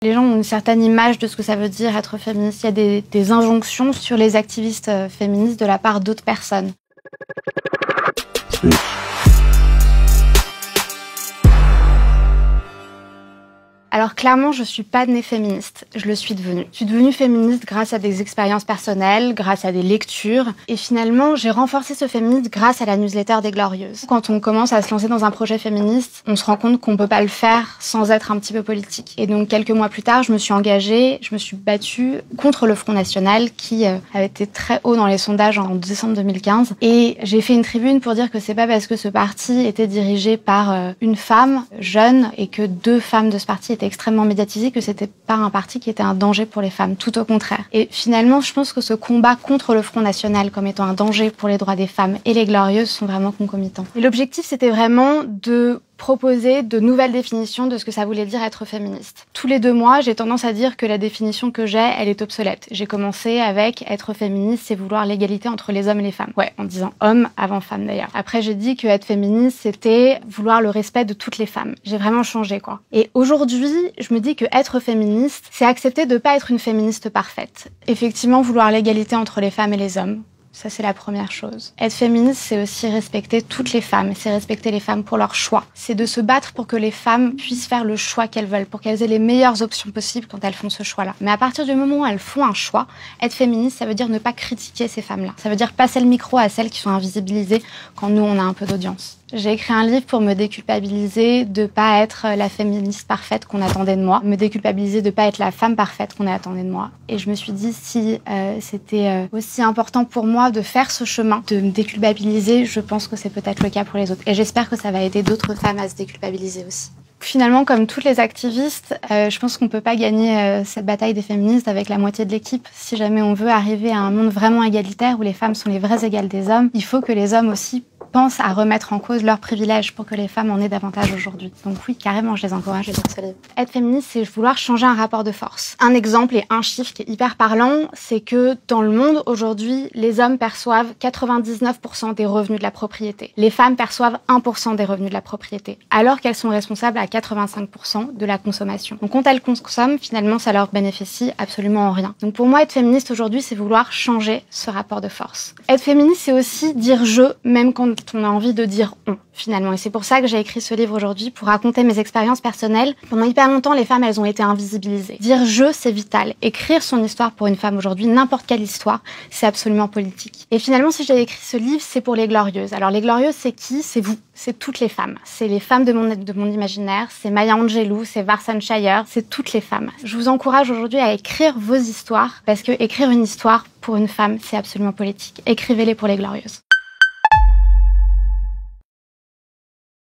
Les gens ont une certaine image de ce que ça veut dire être féministe. Il y a des injonctions sur les activistes féministes de la part d'autres personnes. Alors clairement, je suis pas née féministe, je le suis devenue. Je suis devenue féministe grâce à des expériences personnelles, grâce à des lectures. Et finalement, j'ai renforcé ce féminisme grâce à la newsletter des Glorieuses. Quand on commence à se lancer dans un projet féministe, on se rend compte qu'on peut pas le faire sans être un petit peu politique. Et donc quelques mois plus tard, je me suis engagée, je me suis battue contre le Front National qui avait été très haut dans les sondages en décembre 2015. Et j'ai fait une tribune pour dire que c'est pas parce que ce parti était dirigé par une femme jeune et que 2 femmes de ce parti était extrêmement médiatisé que c'était pas un parti qui était un danger pour les femmes, tout au contraire. Et finalement, je pense que ce combat contre le Front National comme étant un danger pour les droits des femmes et les Glorieuses sont vraiment concomitants. Et l'objectif, c'était vraiment de proposer de nouvelles définitions de ce que ça voulait dire être féministe. Tous les 2 mois, j'ai tendance à dire que la définition que j'ai, elle est obsolète. J'ai commencé avec être féministe, c'est vouloir l'égalité entre les hommes et les femmes. Ouais, en disant homme avant femme d'ailleurs. Après, j'ai dit que être féministe, c'était vouloir le respect de toutes les femmes. J'ai vraiment changé, quoi. Et aujourd'hui, je me dis que être féministe, c'est accepter de pas être une féministe parfaite. Effectivement, vouloir l'égalité entre les femmes et les hommes. Ça, c'est la première chose. Être féministe, c'est aussi respecter toutes les femmes. C'est respecter les femmes pour leur choix. C'est de se battre pour que les femmes puissent faire le choix qu'elles veulent, pour qu'elles aient les meilleures options possibles quand elles font ce choix-là. Mais à partir du moment où elles font un choix, être féministe, ça veut dire ne pas critiquer ces femmes-là. Ça veut dire passer le micro à celles qui sont invisibilisées quand nous, on a un peu d'audience. J'ai écrit un livre pour me déculpabiliser de pas être la féministe parfaite qu'on attendait de moi, me déculpabiliser de pas être la femme parfaite qu'on attendait de moi. Et je me suis dit si c'était aussi important pour moi de faire ce chemin, de me déculpabiliser, je pense que c'est peut-être le cas pour les autres. Et j'espère que ça va aider d'autres femmes à se déculpabiliser aussi. Finalement, comme toutes les activistes, je pense qu'on peut pas gagner cette bataille des féministes avec la moitié de l'équipe. Si jamais on veut arriver à un monde vraiment égalitaire où les femmes sont les vraies égales des hommes, il faut que les hommes aussi pensent à remettre en cause leurs privilèges pour que les femmes en aient davantage aujourd'hui. Donc oui, carrément, je les encourage à lire ce livre. Être féministe, c'est vouloir changer un rapport de force. Un exemple et un chiffre qui est hyper parlant, c'est que dans le monde, aujourd'hui, les hommes perçoivent 99% des revenus de la propriété. Les femmes perçoivent 1% des revenus de la propriété, alors qu'elles sont responsables à 85% de la consommation. Donc quand elles consomment, finalement, ça leur bénéficie absolument en rien. Donc pour moi, être féministe aujourd'hui, c'est vouloir changer ce rapport de force. Être féministe, c'est aussi dire je, même quand on a envie de dire on, finalement. Et c'est pour ça que j'ai écrit ce livre aujourd'hui, pour raconter mes expériences personnelles. Pendant hyper longtemps, les femmes, elles ont été invisibilisées. Dire je, c'est vital. Écrire son histoire pour une femme aujourd'hui, n'importe quelle histoire, c'est absolument politique. Et finalement, si j'ai écrit ce livre, c'est pour les Glorieuses. Alors les Glorieuses, c'est qui? C'est vous. C'est toutes les femmes. C'est les femmes de mon imaginaire. C'est Maya Angelou, c'est Varsan Shire, c'est toutes les femmes. Je vous encourage aujourd'hui à écrire vos histoires, parce que écrire une histoire pour une femme, c'est absolument politique. Écrivez-les pour les Glorieuses.